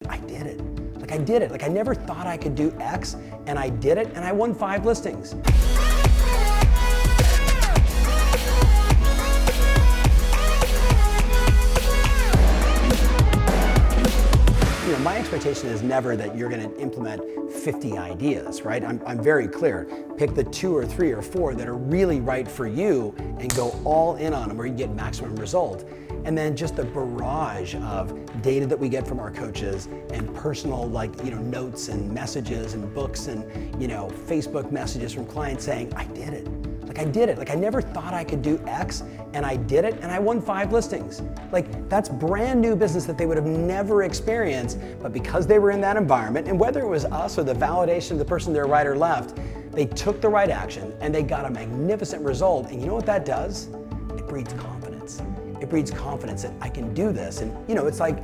I did it. Like I did it. Like I never thought I could do X, and I did it, and I won 5 listings. You know, my expectation is never that you're going to implement 50 ideas, right? I'm very clear. Pick the 2 or 3 or 4 that are really right for you and go all in on them where you get maximum result. And then just the barrage of data that we get from our coaches and personal, like, you know, notes and messages and books and, you know, Facebook messages from clients saying, I did it. Like I did it. Like I never thought I could do X, and I did it, and I won 5 listings. Like that's brand new business that they would have never experienced, but because they were in that environment, and whether it was us or the validation of the person to their right or left, they took the right action and they got a magnificent result. And you know what that does? It breeds confidence. It breeds confidence that I can do this. And you know, it's like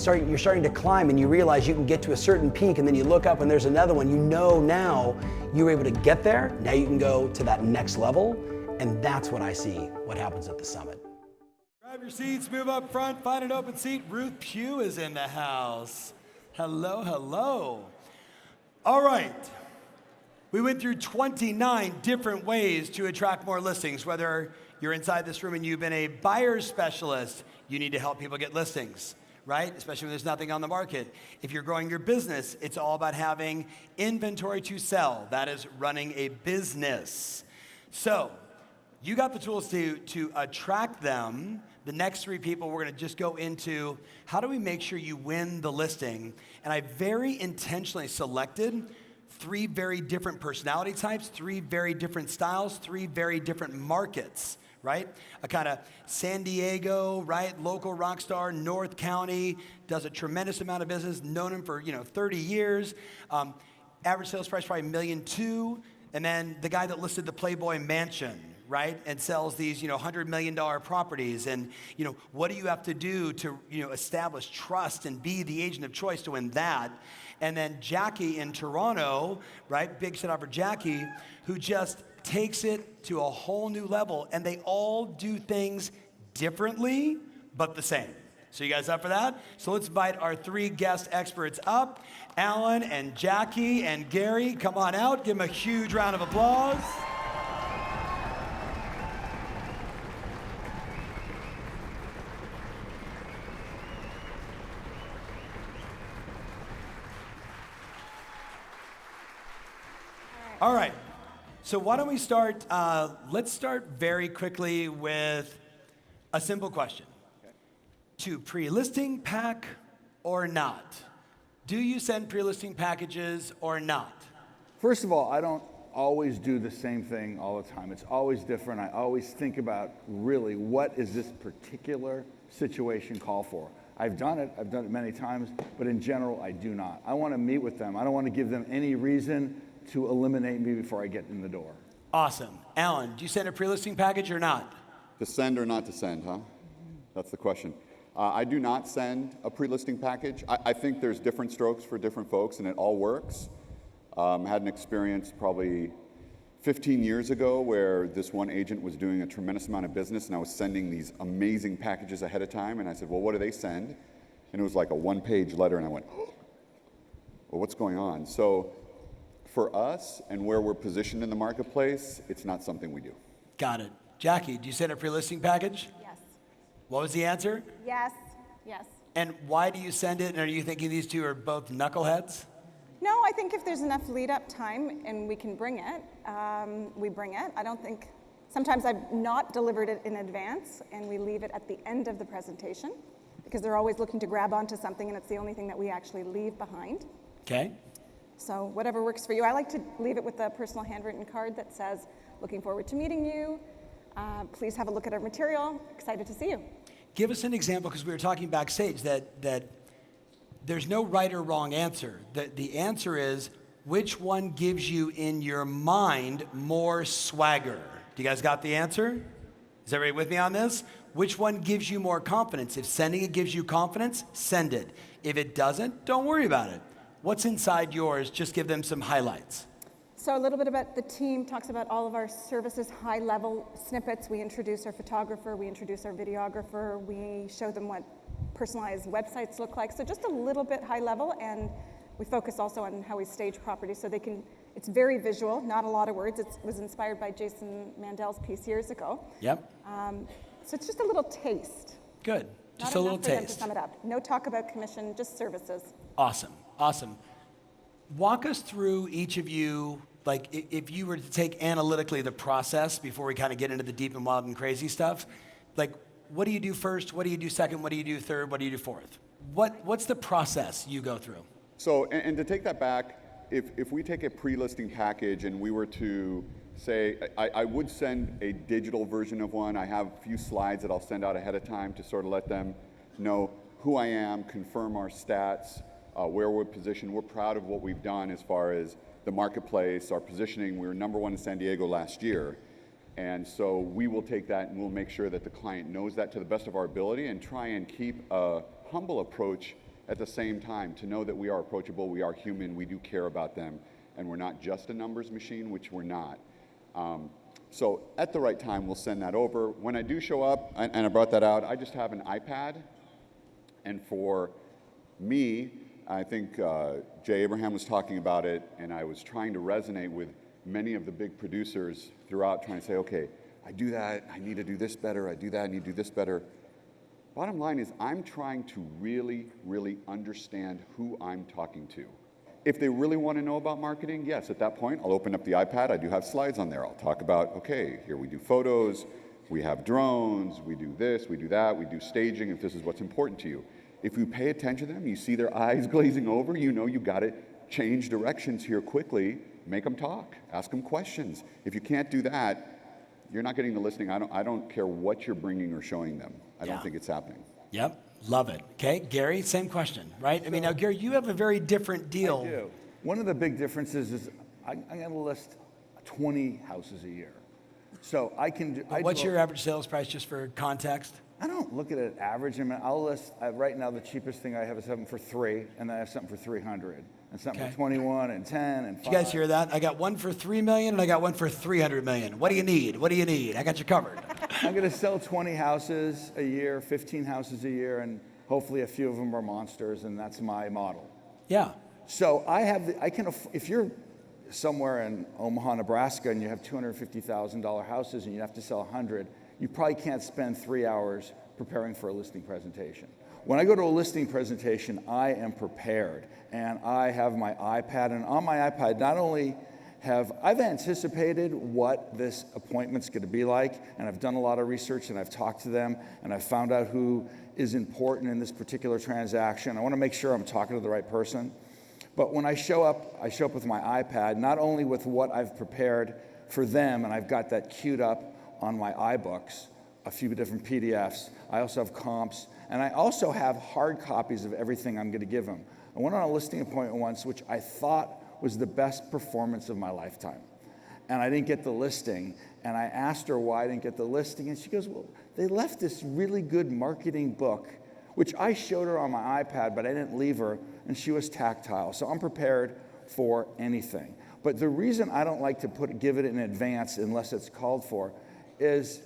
you're starting to climb and you realize you can get to a certain peak, and then you look up and there's another one. You know now you were able to get there. Now you can go to that next level. And that's what I see, what happens at the summit. Grab your seats, move up front, find an open seat. Ruth Pugh is in the house. Hello, hello. All right. We went through 29 different ways to attract more listings. Whether you're inside this room and you've been a buyer's specialist, you need to help people get listings, right? Especially when there's nothing on the market. If you're growing your business, it's all about having inventory to sell. That is running a business. So you got the tools to attract them. The next 3 people, we're gonna just go into how do we make sure you win the listing. And I very intentionally selected 3 very different personality types, 3 very different styles, 3 very different markets, right? A kind of San Diego, right? Local rock star, North County, does a tremendous amount of business, known him for 30 years. Average sales price probably $1.2 million. And then the guy that listed the Playboy Mansion, right? And sells these, $100 million properties. And, what do you have to do to, establish trust and be the agent of choice to win that? And then Jackie in Toronto, right? Big shout out for Jackie, who just takes it to a whole new level. And they all do things differently, but the same. So you guys up for that? So let's invite our 3 guest experts up. Alan and Jackie and Gary, come on out. Give them a huge round of applause. All right, so why don't we start, let's start very quickly with a simple question. Okay. To pre-listing pack or not? Do you send pre-listing packages or not? First of all, I don't always do the same thing all the time. It's always different. I always think about really what is this particular situation call for. I've done it many times, but in general, I do not. I want to meet with them. I don't want to give them any reason to eliminate me before I get in the door. Awesome. Alan, do you send a pre-listing package or not? To send or not to send, huh? That's the question. I do not send a pre-listing package. I think there's different strokes for different folks, and it all works. Had an experience probably 15 years ago where this one agent was doing a tremendous amount of business, and I was sending these amazing packages ahead of time, and I said, well, what do they send? And it was like a 1-page letter, and I went, oh, well, what's going on? So for us and where we're positioned in the marketplace, it's not something we do. Got it. Jackie, do you send a pre-listing package? Yes. What was the answer? Yes. Yes. And why do you send it? And are you thinking these 2 are both knuckleheads? No, I think if there's enough lead-up time and we can bring it, we bring it. I don't think, sometimes I've not delivered it in advance and we leave it at the end of the presentation because they're always looking to grab onto something and it's the only thing that we actually leave behind. Okay. So whatever works for you. I like to leave it with a personal handwritten card that says, looking forward to meeting you. Please have a look at our material. Excited to see you. Give us an example, because we were talking backstage that there's no right or wrong answer. The answer is, which one gives you in your mind more swagger? Do you guys got the answer? Is everybody with me on this? Which one gives you more confidence? If sending it gives you confidence, send it. If it doesn't, don't worry about it. What's inside yours? Just give them some highlights. So a little bit about the team, talks about all of our services, high-level snippets. We introduce our photographer, we introduce our videographer, we show them what personalized websites look like. So just a little bit high level, and we focus also on how we stage properties so they can, it's very visual, not a lot of words. It was inspired by Jason Mandel's piece years ago. Yep. So it's just a little taste. Good. Just Not a little enough for them to taste. sum it up. No talk about commission, just services. Awesome. Awesome. Walk us through each of you, like if you were to take analytically the process before we kind of get into the deep and wild and crazy stuff, like what do you do first? What do you do second? What do you do third? What do you do fourth? What's the process you go through? So, and to take that back, if we take a pre-listing package and we were to say, I would send a digital version of one. I have a few slides that I'll send out ahead of time to sort of let them know who I am, confirm our stats, where we're positioned. We're proud of what we've done as far as the marketplace, our positioning. We were #1 in San Diego last year. And so we will take that and we'll make sure that the client knows that to the best of our ability and try and keep a humble approach at the same time, to know that we are approachable, we are human, we do care about them, and we're not just a numbers machine, which we're not. So at the right time, we'll send that over. When I do show up, and I brought that out, I just have an iPad. And for me, I think Jay Abraham was talking about it, and I was trying to resonate with many of the big producers throughout, trying to say, okay, I do that, I need to do this better, I do that, I need to do this better. Bottom line is I'm trying to really, really understand who I'm talking to. If they really want to know about marketing, yes, at that point, I'll open up the iPad. I do have slides on there. I'll talk about, okay, here we do photos, we have drones, we do this, we do that, we do staging, if this is what's important to you. If you pay attention to them, you see their eyes glazing over, you know you got to change directions here quickly, make them talk, ask them questions. If you can't do that, you're not getting the listing. I don't care what you're bringing or showing them. I don't think it's happening. Yep. Love it. Okay, Gary, same question, right? I mean, now, Gary, you have a very different deal. I do. One of the big differences is I'm going to list 20 houses a year. So I can do... What's your average sales price, just for context? I don't look at it average. I mean, I'll list, right now the cheapest thing I have is something for $3, and then I have something for $300, and something for 21, and 10, and 5. Did you guys hear that? I got one for $3 million, and I got one for $300 million. What do you need? What do you need? I got you covered. I'm going to sell 20 houses a year, 15 houses a year, and hopefully a few of them are monsters, and that's my model. Yeah. So if you're somewhere in Omaha, Nebraska, and you have $250,000 houses and you have to sell 100, you probably can't spend 3 hours preparing for a listing presentation. When I go to a listing presentation, I am prepared, and I have my iPad, and on my iPad, not only I've anticipated what this appointment's going to be like, and I've done a lot of research, and I've talked to them, and I've found out who is important in this particular transaction. I want to make sure I'm talking to the right person. But when I show up with my iPad, not only with what I've prepared for them, and I've got that queued up on my iBooks, a few different PDFs. I also have comps, and I also have hard copies of everything I'm going to give them. I went on a listing appointment once, which I thought was the best performance of my lifetime. And I didn't get the listing, and I asked her why I didn't get the listing, and she goes, well, they left this really good marketing book, which I showed her on my iPad, but I didn't leave her, and she was tactile. So I'm prepared for anything. But the reason I don't like to give it in advance unless it's called for is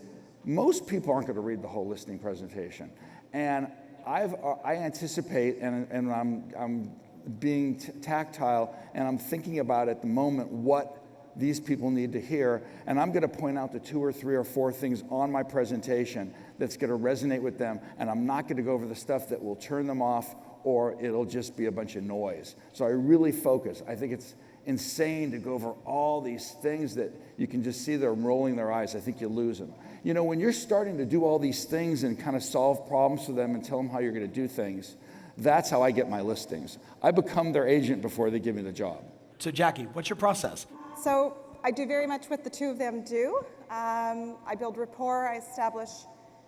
most people aren't going to read the whole listing presentation. And I anticipate, and I'm being tactile, and I'm thinking about at the moment what these people need to hear, and I'm going to point out the 2 or 3 or 4 things on my presentation that's going to resonate with them, and I'm not going to go over the stuff that will turn them off or it'll just be a bunch of noise. So I really focus. I think it's insane to go over all these things that you can just see them rolling their eyes. I think you lose them. You know, when you're starting to do all these things and kind of solve problems for them and tell them how you're going to do things, that's how I get my listings. I become their agent before they give me the job. So Jackie, what's your process? So I do very much what the two of them do. I build rapport, I establish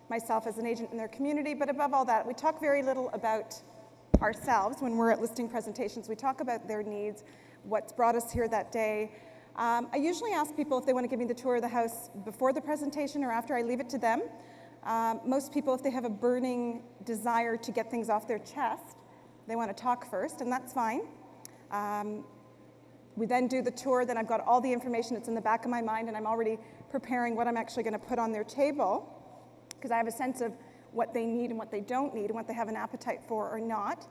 myself as an agent in their community, but above all that, we talk very little about ourselves when we're at listing presentations. We talk about their needs, what's brought us here that day. I usually ask people if they want to give me the tour of the house before the presentation or after. I leave it to them. Most people, if they have a burning desire to get things off their chest, they want to talk first, and that's fine. We then do the tour, then I've got all the information that's in the back of my mind, and I'm already preparing what I'm actually going to put on their table, because I have a sense of what they need and what they don't need and what they have an appetite for or not.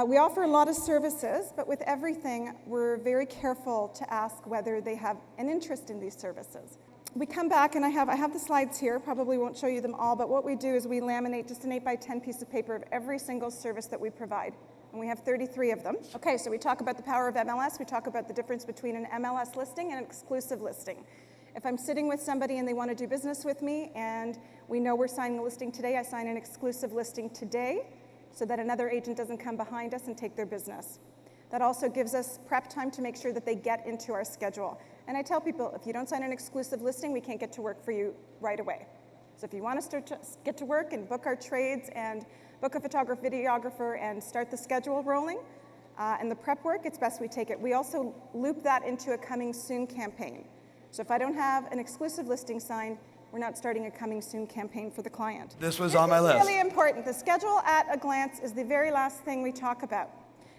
We offer a lot of services, but with everything, we're very careful to ask whether they have an interest in these services. We come back, and I have the slides here, probably won't show you them all, but what we do is we laminate just an 8x10 piece of paper of every single service that we provide, and we have 33 of them. Okay, so we talk about the power of MLS, we talk about the difference between an MLS listing and an exclusive listing. If I'm sitting with somebody and they want to do business with me, and we know we're signing a listing today, I sign an exclusive listing today, so that another agent doesn't come behind us and take their business. That also gives us prep time to make sure that they get into our schedule. And I tell people, if you don't sign an exclusive listing, we can't get to work for you right away. So if you want to get to work and book our trades and book a photographer, videographer, and start the schedule rolling, and the prep work, it's best we take it. We also loop that into a coming soon campaign. So if I don't have an exclusive listing signed, we're not starting a coming soon campaign for the client. This was on my list. It's really important. The schedule at a glance is the very last thing we talk about.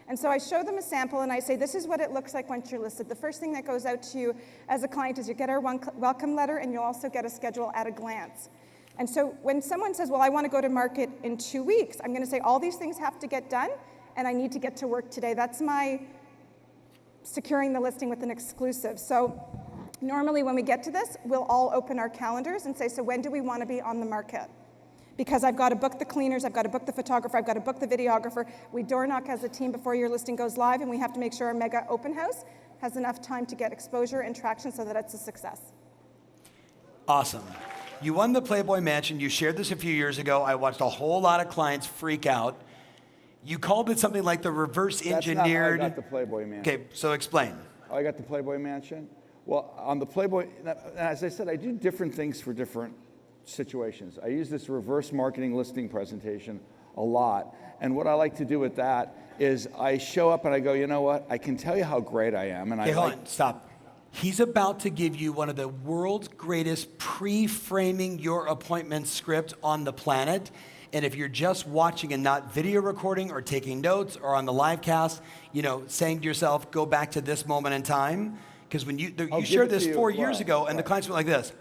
And so I show them a sample and I say, this is what it looks like once you're listed. The first thing that goes out to you as a client is you get our welcome letter, and you'll also get a schedule at a glance. And so when someone says, well, I want to go to market in 2 weeks, I'm going to say all these things have to get done, and I need to get to work today. That's my securing the listing with an exclusive. So normally when we get to this, we'll all open our calendars and say, so when do we want to be on the market? Because I've got to book the cleaners, I've got to book the photographer, I've got to book the videographer. We door knock as a team before your listing goes live, and we have to make sure our mega open house has enough time to get exposure and traction so that it's a success. Awesome. You won the Playboy Mansion. You shared this a few years ago. I watched a whole lot of clients freak out. You called it something like the reverse engineered. That's not how I got the Playboy Mansion. Okay, so explain. I got the Playboy Mansion? Well, on the Playboy, as I said, I do different things for different situations. I use this reverse marketing listing presentation a lot. And what I like to do with that is I show up and I go, you know what? I can tell you how great I am. And Hold on, stop. He's about to give you one of the world's greatest pre-framing your appointment script on the planet. And if you're just watching and not video recording or taking notes or on the live cast, saying to yourself, go back to this moment in time. Because when you shared this 4 years ago, and the clients went like this.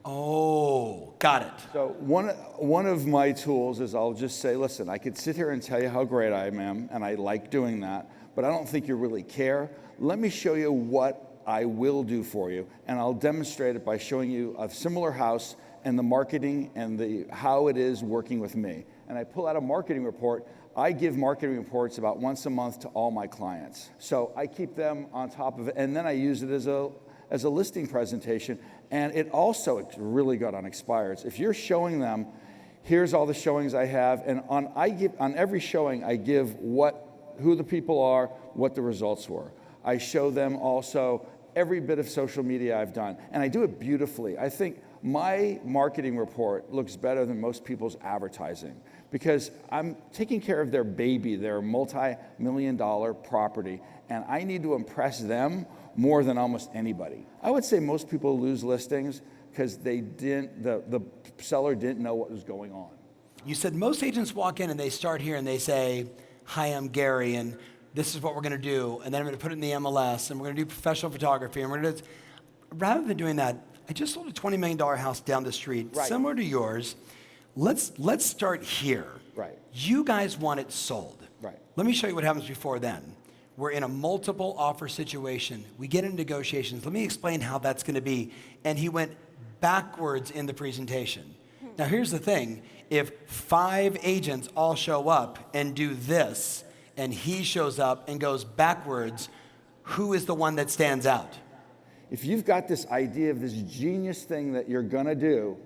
Oh, got it. So one of my tools is I'll just say, listen, I could sit here and tell you how great I am, and I like doing that, but I don't think you really care. Let me show you what I will do for you, and I'll demonstrate it by showing you a similar house and the marketing and how it is working with me. And I pull out a marketing report. I give marketing reports about once a month to all my clients. So I keep them on top of it, and then I use it as a listing presentation. And it also, it's really good on expires. If you're showing them, here's all the showings I have, and on every showing I give who the people are, what the results were. I show them also every bit of social media I've done, and I do it beautifully. I think my marketing report looks better than most people's advertising because I'm taking care of their baby, their multi-million-dollar property, and I need to impress them more than almost anybody. I would say most people lose listings because the seller didn't know what was going on. You said most agents walk in and they start here and they say, hi, I'm Gary, and this is what we're gonna do, and then I'm gonna put it in the MLS, and we're gonna do professional photography, and we're gonna do, rather than doing that, I just sold a $20 million house down the street, similar to yours. Let's start here. Right. You guys want it sold. Right. Let me show you what happens before then. We're in a multiple offer situation. We get into negotiations. Let me explain how that's going to be. And he went backwards in the presentation. Now here's the thing. If 5 agents all show up and do this, and he shows up and goes backwards, who is the one that stands out? If you've got this idea of this genius thing that you're going to do,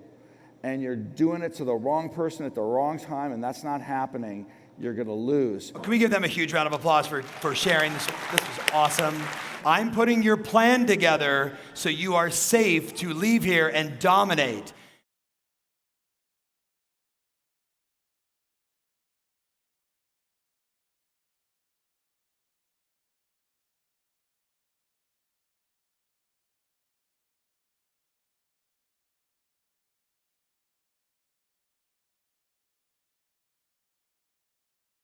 and you're doing it to the wrong person at the wrong time, and that's not happening, you're going to lose. Can we give them a huge round of applause for sharing this? This was awesome. I'm putting your plan together so you are safe to leave here and dominate.